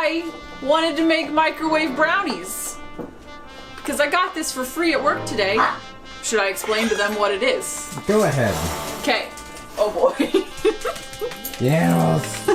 I wanted to make microwave brownies. Because I got this for free at work today. Should I explain to them what it is? Go ahead. Okay. Oh boy. The animals.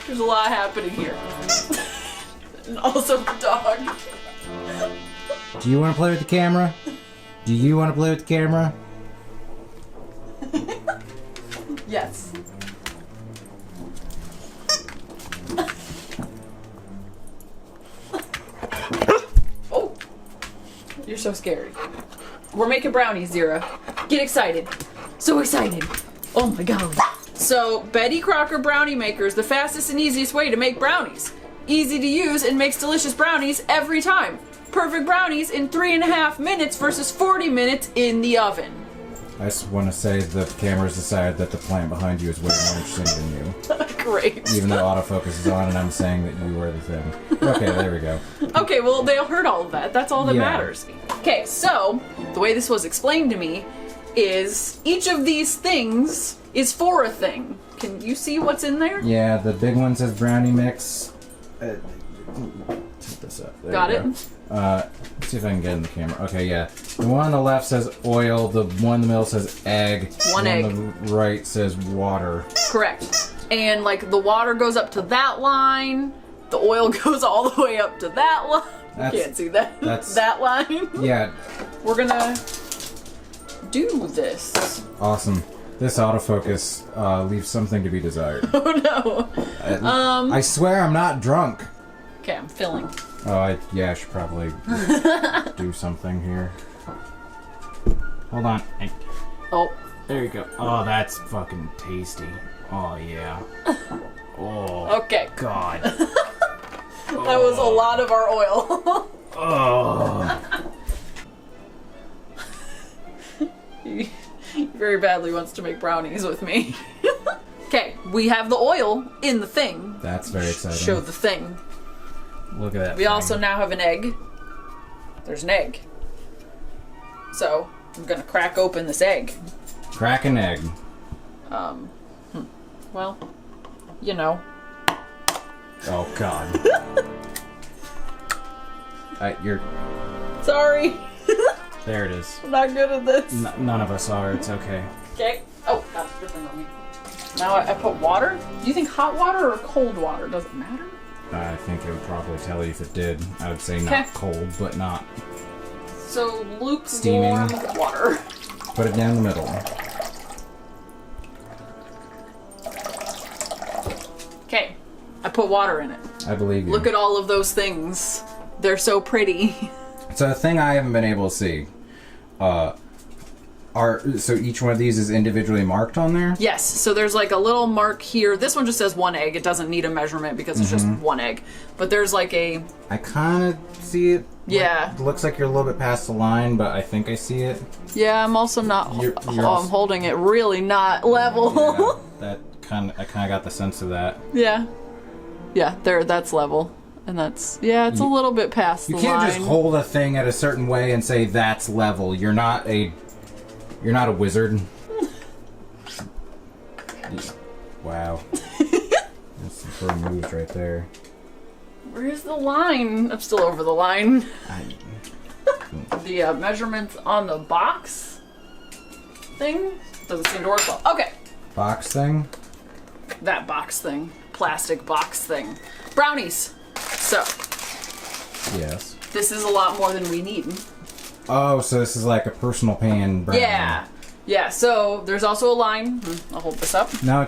There's a lot happening here. And also the dog. Do you want to play with the camera? Do you want to play with the camera? Yes. Oh. You're so scary. We're making brownies, Zira. Get excited. So excited. Oh my god. So, Betty Crocker Brownie Maker is the fastest and easiest way to make brownies. Easy to use and makes delicious brownies every time. Perfect brownies in 3.5 minutes versus 40 minutes in the oven. I just want to say the camera's decided that the plant behind you is way more interesting than you. Great. Even though autofocus is on and I'm saying that you are the thing. Okay, there we go. Okay, well, they heard all of that. That's all that Yeah. matters. Okay, so, the way this was explained to me is each of these things is for a thing. Can you see what's in there? Yeah, the big one says brownie mix. Tilt this up. There Got we it? go. Let's see if I can get in the camera. Okay, yeah. The one on the left says oil. The one in the middle says egg. One the egg. one on the right says water. Correct. And, like, the water goes up to that line. The oil goes all the way up to that line. You can't see that. That line. Yeah. We're gonna do this. Awesome. This autofocus leaves something to be desired. Oh no. I swear I'm not drunk. Okay, I'm filling. Oh, I should probably do something here. Hold on. Oh. There you go. Oh, that's fucking tasty. Oh, yeah. Oh. Okay. God. That was a lot of our oil. Oh. He very badly wants to make brownies with me. Okay, we have the oil in the thing. That's very exciting. Show the thing. Look at that. We also now have an egg. There's an egg. So, I'm gonna crack open this egg. Crack an egg. Well, you know. Oh, God. You're... Sorry. There it is. I'm not good at this. None of us are. It's okay. Okay. Oh, that's dripping on me. Now I put water. Do you think hot water or cold water? Does it matter? I think it would probably tell you if it did. I would say not cold, but not. So lukewarm Steaming. water. Put it down the middle. Okay. I put water in it. I believe you. Look at all of those things. They're so pretty. So a thing I haven't been able to see. So each one of these is individually marked on there? Yes, so there's like a little mark here. This one just says one egg. It doesn't need a measurement because it's just one egg. But there's like a... I kind of see it. Yeah. It looks like you're a little bit past the line, but I think I see it. Yeah, I'm also not... You're I'm holding it really not level. Yeah, that I kind of got the sense of that. Yeah. Yeah, there. That's level. And that's... Yeah, it's a little bit past the line. You can't just hold a thing at a certain way and say that's level. You're not a wizard. Wow. That's some firm moves right there. Where's the line? I'm still over the line. The measurements on the box thing doesn't seem to work well. Okay. Box thing? That box thing. Plastic box thing. Brownies. So. Yes. This is a lot more than we need. Oh, so this is like a personal pan brownie. Yeah. Yeah, so there's also a line. I'll hold this up. No,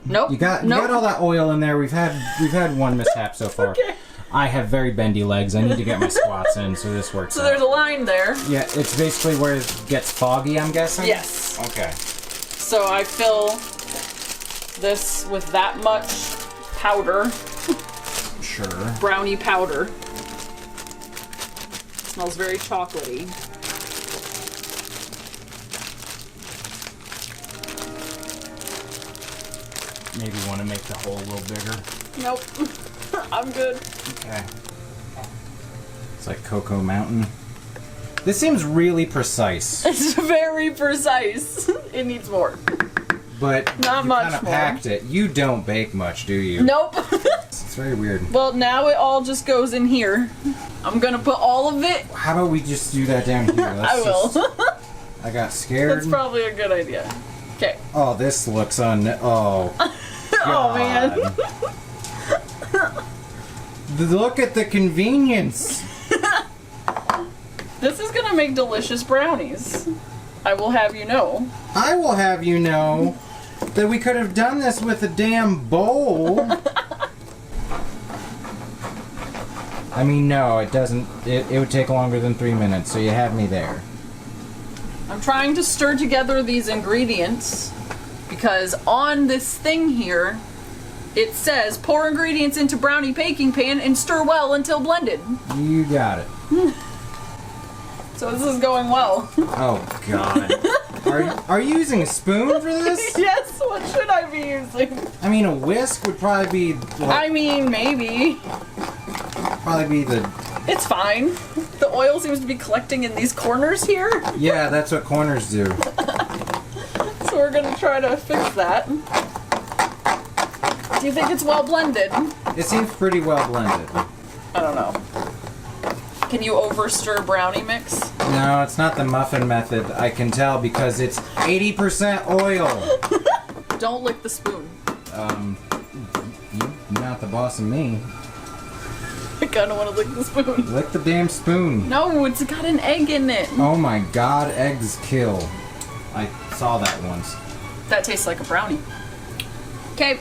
Nope. You got all that oil in there. We've had one mishap so far. Okay. I have very bendy legs. I need to get my squats in, so this works. So there's a line there. Yeah, it's basically where it gets foggy, I'm guessing? Yes. Okay. So I fill this with that much powder. Sure. Brownie powder. Smells very chocolatey. Maybe want to make the hole a little bigger. Nope. I'm good. Okay. It's like Cocoa Mountain. This seems really precise. It's very precise. It needs more. But Not you much kind of more. packed it. You don't bake much, do you? Nope. It's very weird. Well, now it all just goes in here. I'm gonna put all of it. How about we just do that down here? I will. I got scared. That's probably a good idea. Okay. Oh, this looks oh. Oh, man. Look at the convenience. This is gonna make delicious brownies. I will have you know. I will have you know that we could have done this with a damn bowl. I mean, no, it doesn't. It would take longer than 3 minutes, so you have me there. I'm trying to stir together these ingredients because on this thing here, it says pour ingredients into brownie baking pan and stir well until blended. You got it. So this is going well. Oh, God. Are you using a spoon for this? Yes, what should I be using? I mean, a whisk would probably be... I mean, maybe. Probably be the... It's fine. The oil seems to be collecting in these corners here. Yeah, that's what corners do. So we're gonna try to fix that. Do you think it's well blended? It seems pretty well blended. I don't know. Can you over-stir brownie mix? No, it's not the muffin method. I can tell because it's 80% oil. Don't lick the spoon. You're not the boss of me. I kinda wanna lick the spoon. Lick the damn spoon. No, it's got an egg in it. Oh my God, eggs kill. I saw that once. That tastes like a brownie. Okay.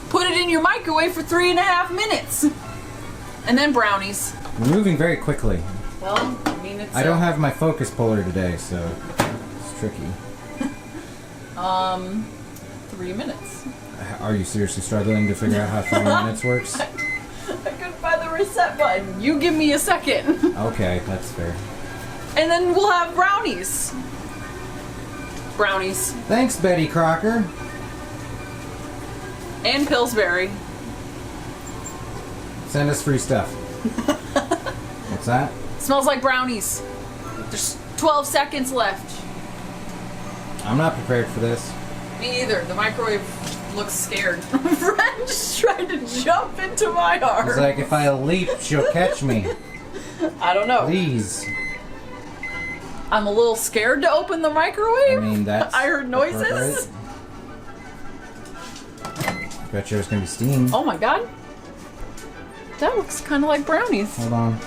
Put it in your microwave for 3.5 minutes. And then brownies. We're moving very quickly. Well, I mean, it's... I don't have my focus puller today, so it's tricky. 3 minutes. Are you seriously struggling to figure out how 3 minutes works? I couldn't find the reset button. You give me a second. Okay, that's fair. And then we'll have brownies. Brownies. Thanks, Betty Crocker. And Pillsbury. Send us free stuff. What's that? Smells like brownies. There's 12 seconds left. I'm not prepared for this. Me either. The microwave looks scared. Friend just tried to jump into my arm. It's like if I leap, she'll catch me. I don't know. Please. I'm a little scared to open the microwave. I mean, that's... I heard noises. Bet you there's gonna be steam. Oh my God. That looks kind of like brownies. Hold on.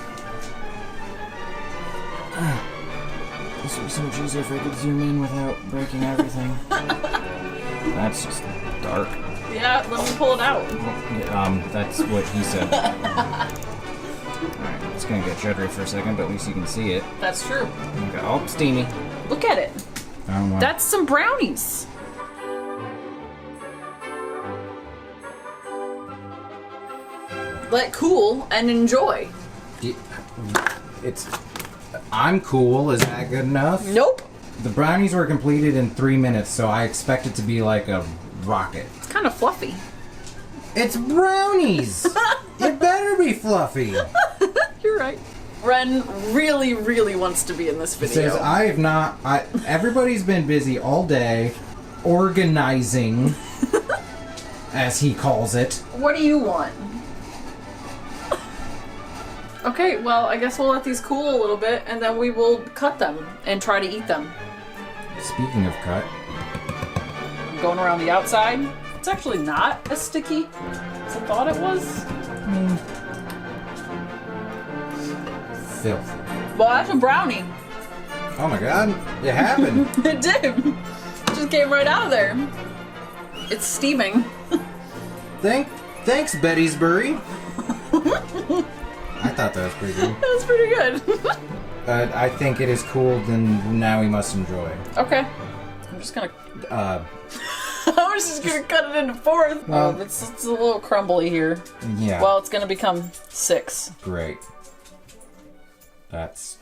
This would be so much easier if I could zoom in without breaking everything. That's just dark. Yeah, let me pull it out. That's what he said. Alright, it's gonna get juddery for a second, but at least you can see it. That's true. Okay. Oh, steamy. Look at it. Wow. That's some brownies. Let cool and enjoy. I'm cool. Is that good enough? Nope. The brownies were completed in 3 minutes, so I expect it to be like a rocket. It's kind of fluffy. It's brownies! It better be fluffy! You're right. Ren really, really wants to be in this It video. says, everybody's been busy all day organizing, as he calls it. What do you want? Okay, well, I guess we'll let these cool a little bit, and then we will cut them and try to eat them. Speaking of cut. I'm going around the outside. It's actually not as sticky as I thought it was. Filth. Well, that's a brownie. Oh my God, it happened. It did. It just came right out of there. It's steaming. Thanks, Bettysbury. I thought that was pretty good. That was pretty good. I think it is cool, then now we must enjoy. Okay. I'm just gonna... I was just gonna cut it into 4. Well, it's a little crumbly here. Yeah. Well, it's gonna become 6. Great. That's...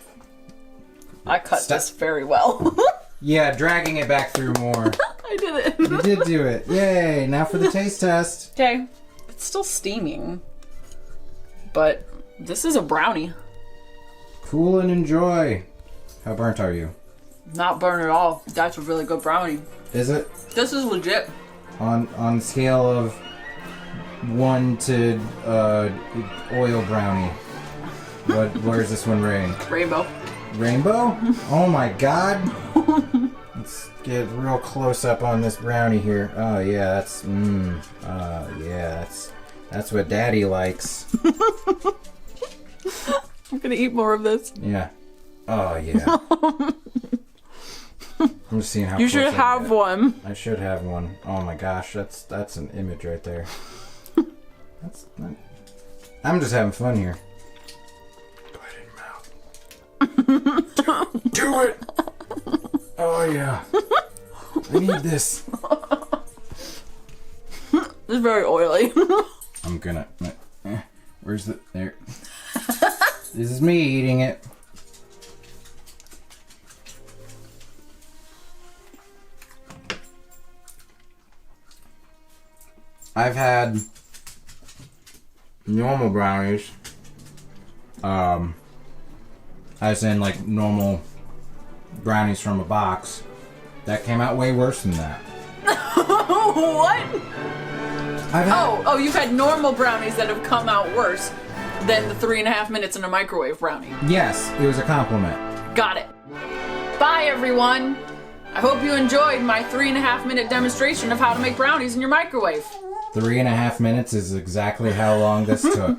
I cut this very well. Yeah, dragging it back through more. I did it. You did do it. Yay, now for the taste test. Okay. It's still steaming. But this is a brownie. Cool and enjoy. How burnt are you? Not burnt at all. That's a really good brownie. Is it? This is legit. On scale of 1 to oil brownie. Where's this one ranked? Rainbow. Rainbow? Oh my god. Let's get real close up on this brownie here. Oh yeah, that's what Daddy likes. I'm gonna eat more of this. Yeah. Oh yeah. I'm just seeing how You close should have one. I should have one. Oh my gosh, that's an image right there. I'm just having fun here. Put it in your mouth. Do it. Oh yeah. I need this. It's very oily. I'm gonna. Where's the there? This is me eating it. I've had normal brownies. As in like normal brownies from a box. That came out way worse than that. What? Oh, you've had normal brownies that have come out worse than the 3.5 minutes in a microwave brownie. Yes, it was a compliment. Got it. Bye, everyone. I hope you enjoyed my 3.5 minute demonstration of how to make brownies in your microwave. 3.5 minutes is exactly how long this took.